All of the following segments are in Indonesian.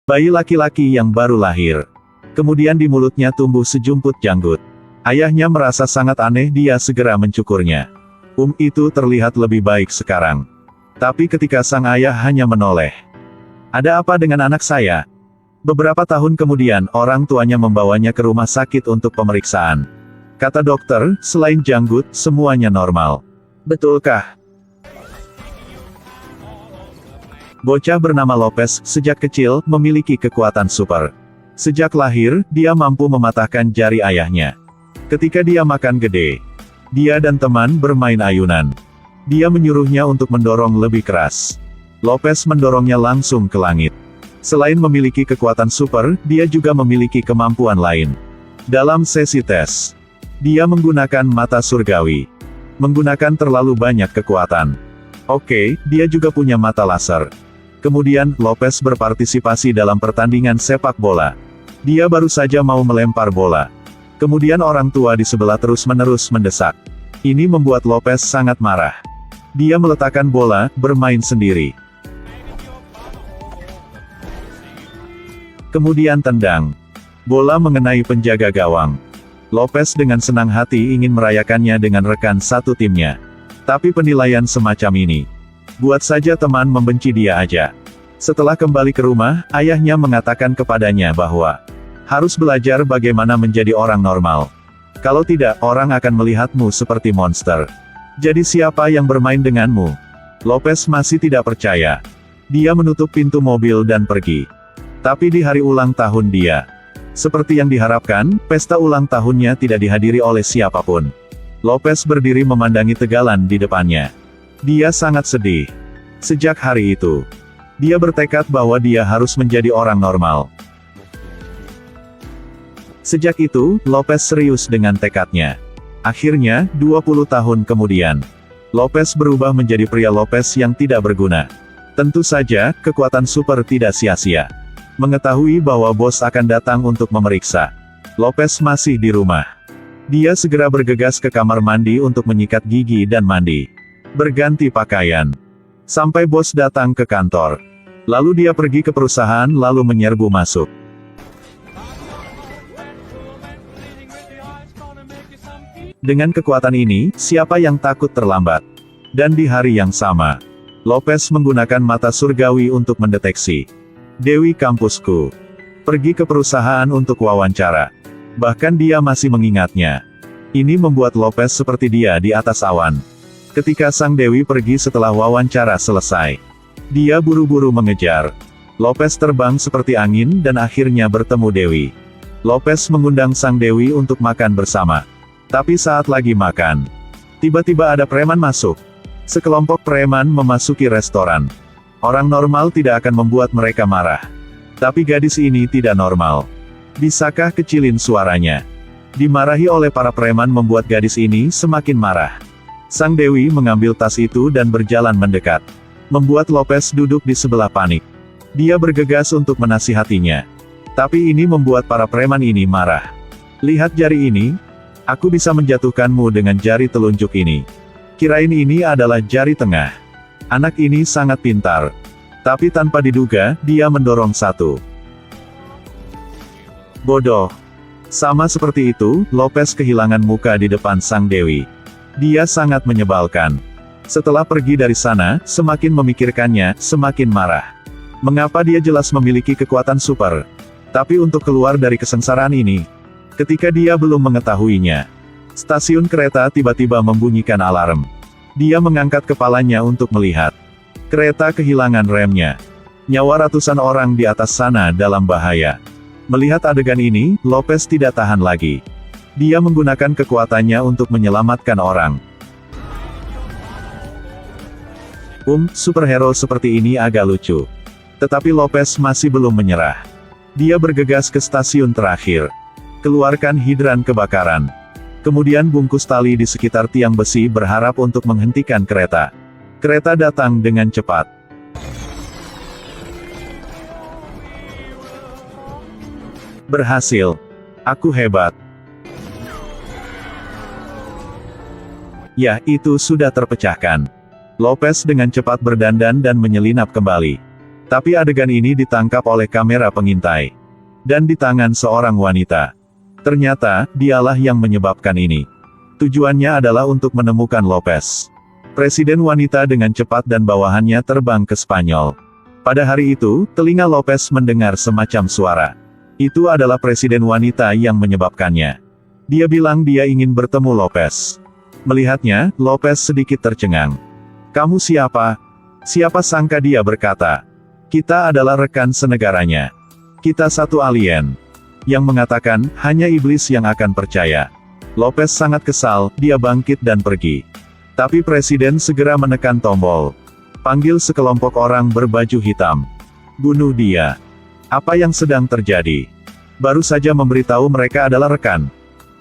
Bayi laki-laki yang baru lahir. Kemudian di mulutnya tumbuh sejumput janggut. Ayahnya merasa sangat aneh, dia segera mencukurnya. Itu terlihat lebih baik sekarang. Tapi ketika sang ayah hanya menoleh. Ada apa dengan anak saya? Beberapa tahun kemudian, orang tuanya membawanya ke rumah sakit untuk pemeriksaan. Kata dokter, selain janggut, semuanya normal. Betulkah? Bocah bernama Lopez, sejak kecil, memiliki kekuatan super. Sejak lahir, dia mampu mematahkan jari ayahnya. Ketika dia makan gede, dia dan teman bermain ayunan. Dia menyuruhnya untuk mendorong lebih keras. Lopez mendorongnya langsung ke langit. Selain memiliki kekuatan super, dia juga memiliki kemampuan lain. Dalam sesi tes, dia menggunakan mata surgawi. Menggunakan terlalu banyak kekuatan. Oke, dia juga punya mata laser. Kemudian, Lopez berpartisipasi dalam pertandingan sepak bola. Dia baru saja mau melempar bola. Kemudian orang tua di sebelah terus-menerus mendesak. Ini membuat Lopez sangat marah. Dia meletakkan bola, bermain sendiri. Kemudian tendang. Bola mengenai penjaga gawang. Lopez dengan senang hati ingin merayakannya dengan rekan satu timnya. Tapi penilaian semacam ini, buat saja teman membenci dia aja. Setelah kembali ke rumah, ayahnya mengatakan kepadanya bahwa harus belajar bagaimana menjadi orang normal. Kalau tidak, orang akan melihatmu seperti monster. Jadi siapa yang bermain denganmu? Lopez masih tidak percaya. Dia menutup pintu mobil dan pergi. Tapi di hari ulang tahun dia, seperti yang diharapkan, pesta ulang tahunnya tidak dihadiri oleh siapapun. Lopez berdiri memandangi tegalan di depannya. Dia sangat sedih. Sejak hari itu, dia bertekad bahwa dia harus menjadi orang normal. Sejak itu, Lopez serius dengan tekadnya. Akhirnya, 20 tahun kemudian, Lopez berubah menjadi pria Lopez yang tidak berguna. Tentu saja, kekuatan super tidak sia-sia. Mengetahui bahwa bos akan datang untuk memeriksa, Lopez masih di rumah. Dia segera bergegas ke kamar mandi untuk menyikat gigi dan mandi. Berganti pakaian. Sampai bos datang ke kantor. Lalu dia pergi ke perusahaan lalu menyerbu masuk. Dengan kekuatan ini, siapa yang takut terlambat? Dan di hari yang sama, Lopez menggunakan mata surgawi untuk mendeteksi Dewi kampusku. Pergi ke perusahaan untuk wawancara. Bahkan dia masih mengingatnya. Ini membuat Lopez seperti dia di atas awan. Ketika sang Dewi pergi setelah wawancara selesai, dia buru-buru mengejar. Lopez terbang seperti angin dan akhirnya bertemu Dewi. Lopez mengundang sang Dewi untuk makan bersama. Tapi saat lagi makan, tiba-tiba ada preman masuk. Sekelompok preman memasuki restoran. Orang normal tidak akan membuat mereka marah. Tapi gadis ini tidak normal. Bisakah kecilin suaranya? Dimarahi oleh para preman membuat gadis ini semakin marah. Sang Dewi mengambil tas itu dan berjalan mendekat. Membuat Lopez duduk di sebelah panik. Dia bergegas untuk menasihatinya. Tapi ini membuat para preman ini marah. Lihat jari ini. Aku bisa menjatuhkanmu dengan jari telunjuk ini. Kirain ini adalah jari tengah. Anak ini sangat pintar. Tapi tanpa diduga, dia mendorong satu. Bodoh. Sama seperti itu, Lopez kehilangan muka di depan sang Dewi. Dia sangat menyebalkan. Setelah pergi dari sana, semakin memikirkannya, semakin marah. Mengapa dia jelas memiliki kekuatan super? Tapi untuk keluar dari kesengsaraan ini, ketika dia belum mengetahuinya, stasiun kereta tiba-tiba membunyikan alarm. Dia mengangkat kepalanya untuk melihat. Kereta kehilangan remnya. Nyawa ratusan orang di atas sana dalam bahaya. Melihat adegan ini, Lopez tidak tahan lagi. Dia menggunakan kekuatannya untuk menyelamatkan orang. Superhero seperti ini agak lucu. Tetapi Lopez masih belum menyerah. Dia bergegas ke stasiun terakhir. Keluarkan hidran kebakaran. Kemudian bungkus tali di sekitar tiang besi berharap untuk menghentikan kereta. Kereta datang dengan cepat. Berhasil. Aku hebat. Ya, itu sudah terpecahkan. Lopez dengan cepat berdandan dan menyelinap kembali. Tapi adegan ini ditangkap oleh kamera pengintai. Dan di tangan seorang wanita. Ternyata, dialah yang menyebabkan ini. Tujuannya adalah untuk menemukan Lopez. Presiden wanita dengan cepat dan bawahannya terbang ke Spanyol. Pada hari itu, telinga Lopez mendengar semacam suara. Itu adalah presiden wanita yang menyebabkannya. Dia bilang dia ingin bertemu Lopez. Melihatnya, Lopez sedikit tercengang. "Kamu siapa?" Siapa sangka dia berkata, "Kita adalah rekan senegaranya. Kita satu alien." Yang mengatakan, hanya iblis yang akan percaya. Lopez sangat kesal, dia bangkit dan pergi. Tapi presiden segera menekan tombol. Panggil sekelompok orang berbaju hitam. Bunuh dia. Apa yang sedang terjadi? Baru saja memberitahu mereka adalah rekan.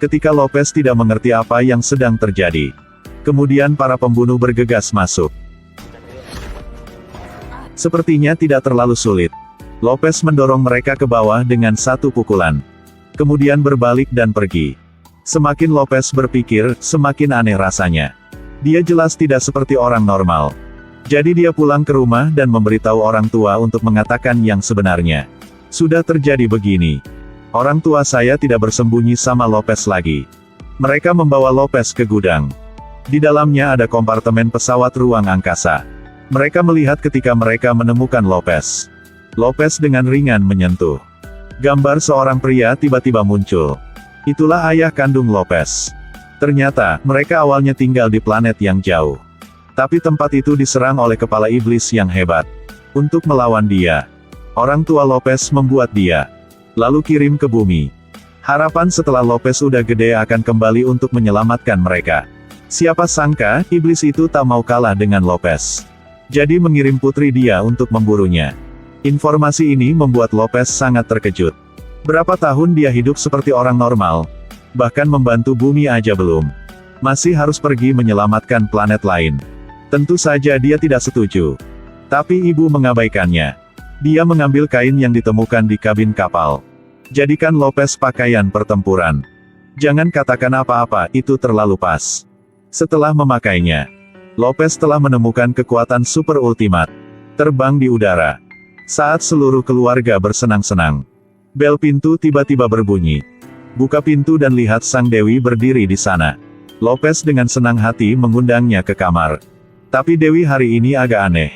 Ketika Lopez tidak mengerti apa yang sedang terjadi. Kemudian para pembunuh bergegas masuk. Sepertinya tidak terlalu sulit. Lopez mendorong mereka ke bawah dengan satu pukulan. Kemudian berbalik dan pergi. Semakin Lopez berpikir, semakin aneh rasanya. Dia jelas tidak seperti orang normal. Jadi dia pulang ke rumah dan memberitahu orang tua untuk mengatakan yang sebenarnya. Sudah terjadi begini. Orang tua saya tidak bersembunyi sama Lopez lagi. Mereka membawa Lopez ke gudang. Di dalamnya ada kompartemen pesawat ruang angkasa. Mereka melihat ketika mereka menemukan Lopez. Lopez dengan ringan menyentuh. Gambar seorang pria tiba-tiba muncul. Itulah ayah kandung Lopez. Ternyata, mereka awalnya tinggal di planet yang jauh. Tapi tempat itu diserang oleh kepala iblis yang hebat. Untuk melawan dia, orang tua Lopez membuat dia. Lalu kirim ke bumi. Harapan setelah Lopez udah gede akan kembali untuk menyelamatkan mereka. Siapa sangka, iblis itu tak mau kalah dengan Lopez. Jadi mengirim putri dia untuk memburunya. Informasi ini membuat Lopez sangat terkejut. Berapa tahun dia hidup seperti orang normal? Bahkan membantu bumi aja belum. Masih harus pergi menyelamatkan planet lain. Tentu saja dia tidak setuju. Tapi ibu mengabaikannya. Dia mengambil kain yang ditemukan di kabin kapal. Jadikan Lopez pakaian pertempuran. Jangan katakan apa-apa, itu terlalu pas. Setelah memakainya, Lopez telah menemukan kekuatan super ultimate. Terbang di udara. Saat seluruh keluarga bersenang-senang. Bel pintu tiba-tiba berbunyi. Buka pintu dan lihat Sang Dewi berdiri di sana. Lopez dengan senang hati mengundangnya ke kamar. Tapi Dewi hari ini agak aneh.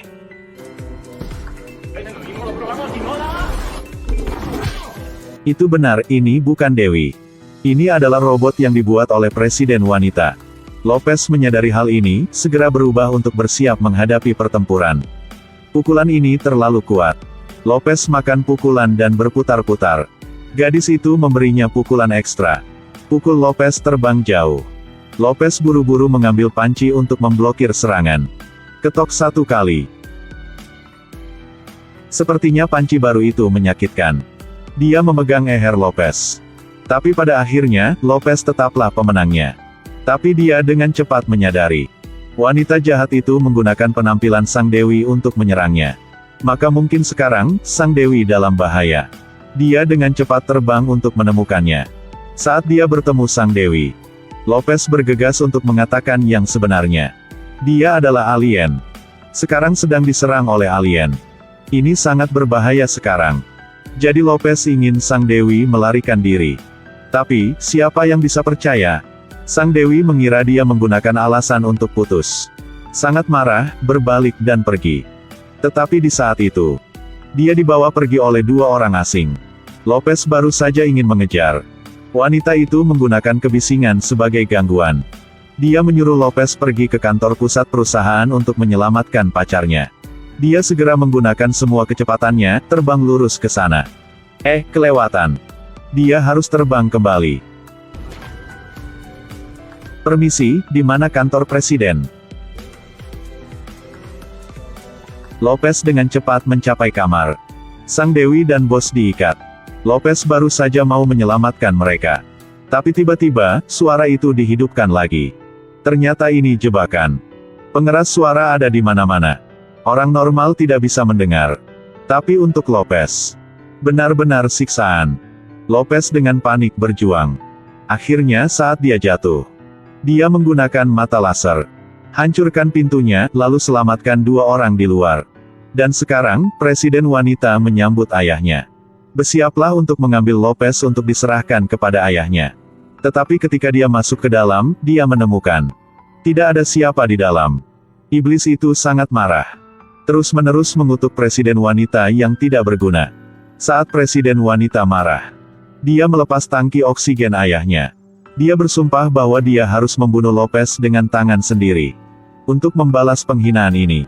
Itu benar, ini bukan Dewi. Ini adalah robot yang dibuat oleh presiden wanita. Lopez menyadari hal ini, segera berubah untuk bersiap menghadapi pertempuran. Pukulan ini terlalu kuat. Lopez makan pukulan dan berputar-putar. Gadis itu memberinya pukulan ekstra. Pukul Lopez terbang jauh. Lopez buru-buru mengambil panci untuk memblokir serangan. Ketok satu kali. Sepertinya panci baru itu menyakitkan. Dia memegang leher Lopez. Tapi pada akhirnya, Lopez tetaplah pemenangnya. Tapi dia dengan cepat menyadari. Wanita jahat itu menggunakan penampilan Sang Dewi untuk menyerangnya. Maka mungkin sekarang, Sang Dewi dalam bahaya. Dia dengan cepat terbang untuk menemukannya. Saat dia bertemu Sang Dewi, Lopez bergegas untuk mengatakan yang sebenarnya. Dia adalah alien. Sekarang sedang diserang oleh alien. Ini sangat berbahaya sekarang. Jadi Lopez ingin Sang Dewi melarikan diri. Tapi, siapa yang bisa percaya? Sang Dewi mengira dia menggunakan alasan untuk putus. Sangat marah, berbalik dan pergi. Tetapi di saat itu, dia dibawa pergi oleh dua orang asing. Lopez baru saja ingin mengejar. Wanita itu menggunakan kebisingan sebagai gangguan. Dia menyuruh Lopez pergi ke kantor pusat perusahaan untuk menyelamatkan pacarnya. Dia segera menggunakan semua kecepatannya, terbang lurus ke sana. Kelewatan. Dia harus terbang kembali. Permisi, di mana kantor presiden? Lopez dengan cepat mencapai kamar. Sang Dewi dan bos diikat. Lopez baru saja mau menyelamatkan mereka. Tapi tiba-tiba, suara itu dihidupkan lagi. Ternyata ini jebakan. Pengeras suara ada di mana-mana. Orang normal tidak bisa mendengar. Tapi untuk Lopez, benar-benar siksaan. Lopez dengan panik berjuang. Akhirnya saat dia jatuh, dia menggunakan mata laser. Hancurkan pintunya, lalu selamatkan dua orang di luar. Dan sekarang, presiden wanita menyambut ayahnya. Bersiaplah untuk mengambil Lopez untuk diserahkan kepada ayahnya. Tetapi ketika dia masuk ke dalam, dia menemukan tidak ada siapa di dalam. Iblis itu sangat marah. Terus-menerus mengutuk presiden wanita yang tidak berguna. Saat presiden wanita marah, dia melepas tangki oksigen ayahnya. Dia bersumpah bahwa dia harus membunuh Lopez dengan tangan sendiri. Untuk membalas penghinaan ini,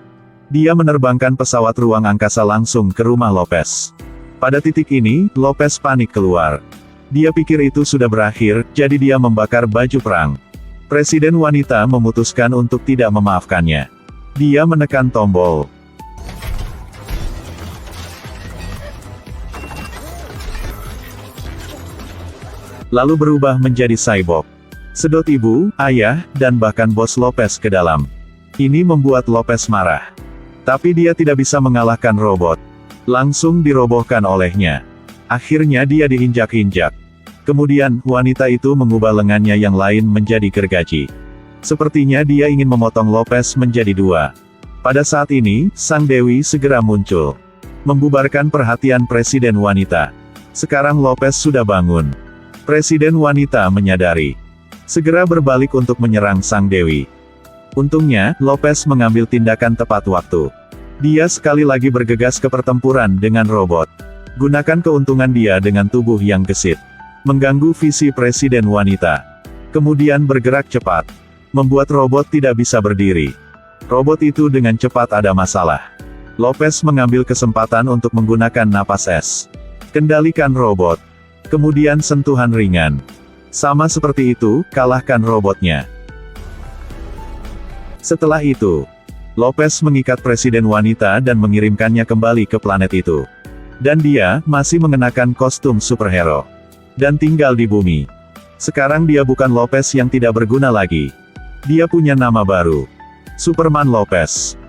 dia menerbangkan pesawat ruang angkasa langsung ke rumah Lopez. Pada titik ini, Lopez panik keluar. Dia pikir itu sudah berakhir, jadi dia membakar baju perang. Presiden wanita memutuskan untuk tidak memaafkannya. Dia menekan tombol. Lalu berubah menjadi cyborg. Sedot ibu, ayah, dan bahkan bos Lopez ke dalam. Ini membuat Lopez marah. Tapi dia tidak bisa mengalahkan robot. Langsung dirobohkan olehnya. Akhirnya dia diinjak-injak. Kemudian, wanita itu mengubah lengannya yang lain menjadi gergaji. Sepertinya dia ingin memotong Lopez menjadi dua. Pada saat ini, sang dewi segera muncul. Membubarkan perhatian presiden wanita. Sekarang Lopez sudah bangun. Presiden wanita menyadari. Segera berbalik untuk menyerang sang dewi. Untungnya, Lopez mengambil tindakan tepat waktu. Dia sekali lagi bergegas ke pertempuran dengan robot. Gunakan keuntungan dia dengan tubuh yang gesit. Mengganggu visi presiden wanita. Kemudian bergerak cepat. Membuat robot tidak bisa berdiri. Robot itu dengan cepat ada masalah. Lopez mengambil kesempatan untuk menggunakan napas es. Kendalikan robot. Kemudian sentuhan ringan. Sama seperti itu, kalahkan robotnya. Setelah itu, Lopez mengikat presiden wanita dan mengirimkannya kembali ke planet itu. Dan dia masih mengenakan kostum superhero. Dan tinggal di bumi. Sekarang dia bukan Lopez yang tidak berguna lagi. Dia punya nama baru. Superman Lopez.